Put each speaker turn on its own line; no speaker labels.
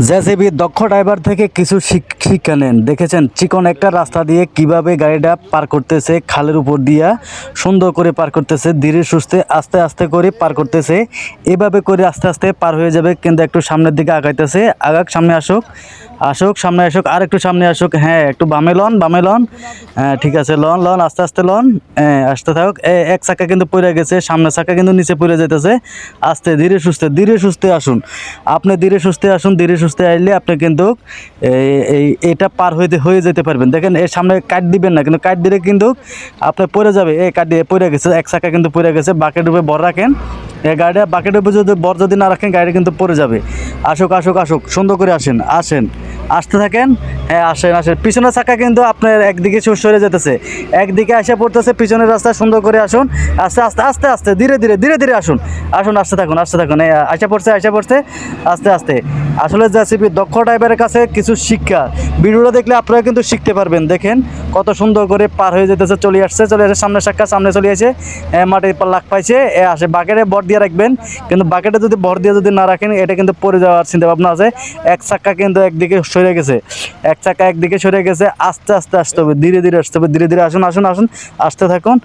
JCB দক্ষ driver থেকে কিছু শিক্ষা নেন। দেখেছেন চিকন একটা রাস্তা দিয়ে কিভাবে গাড়িটা পার করতেছে, খালের উপর দিয়া সুন্দর করে পার করতেছে, ধীরে সুস্থে আস্তে আস্তে করে পার করতেছে। এভাবে করে আস্তে আস্তে পার হয়ে যাবে, কিন্তু একটু সামনের দিকে আগাইতেছে। আগাক, সামনে আসুক, আসুক, সামনে আসুক, আর একটু সামনে আসুক। হ্যাঁ, একটু বামে লন, বামে লন। হ্যাঁ, ঠিক আছে, লন লন, আস্তে আস্তে লন। হ্যাঁ, আসতে থাকুক। এক চাকা কিন্তু পড়ে গেছে, সামনের চাকা কিন্তু নিচে পড়ে যেতেছে। আস্তে, ধীরে সুস্থে আসুন। আপনি ধীরে সুস্থে আসুন, ধীরে সুস্থে আইলে আপনি কিন্তু এটা পার হয়ে যেতে পারবেন। দেখেন, এর সামনে কাট দিবেন না, কিন্তু কাট দিলে কিন্তু আপনি পড়ে যাবে। এই কাট দিয়ে পড়ে গেছে, এক চাকা কিন্তু পড়ে গেছে। বাকেট উপরে বর রাখেন, এই গাড়িটা বাকেট উপরে যদি বর যদি না রাখেন, গাড়ি কিন্তু পড়ে যাবে। আসুক আসুক আসুক, সুন্দর করে আসেন, আসতে থাকেন। হ্যাঁ, আসেন। পিছনের চাকা কিন্তু আপনার একদিকে সরে যেতেছে, একদিকে এসে পড়তেছে পিছনের রাস্তা। সুন্দর করে আসুন, আস্তে আস্তে আস্তে আস্তে, ধীরে ধীরে আসুন, আসতে থাকুন। এই আসা পড়ছে, আস্তে আস্তে। আসলে জেসিবি দক্ষ ড্রাইভারের কাছে কিছু শিক্ষা, ভিডিওটা দেখলে আপনারা কিন্তু শিখতে পারবেন। দেখেন কত সুন্দর করে পার হয়ে যেতেছে, চলে আসছে সামনে চাকা, সামনে চলে আসে, মাটির পর লাগ পাইছে। আসে বাকেটে ভর দিয়ে রাখবেন, কিন্তু বাকেটে যদি ভর দিয়ে যদি না রাখেন, এটা কিন্তু পড়ে যাওয়ার চিন্তা ভাবনা আছে। এক চাকা কিন্তু একদিকে সরে গেছে, আস্তে আস্তে আসতে হবে, ধীরে আসতে হবে, ধীরে আসুন, আসতে থাকুন।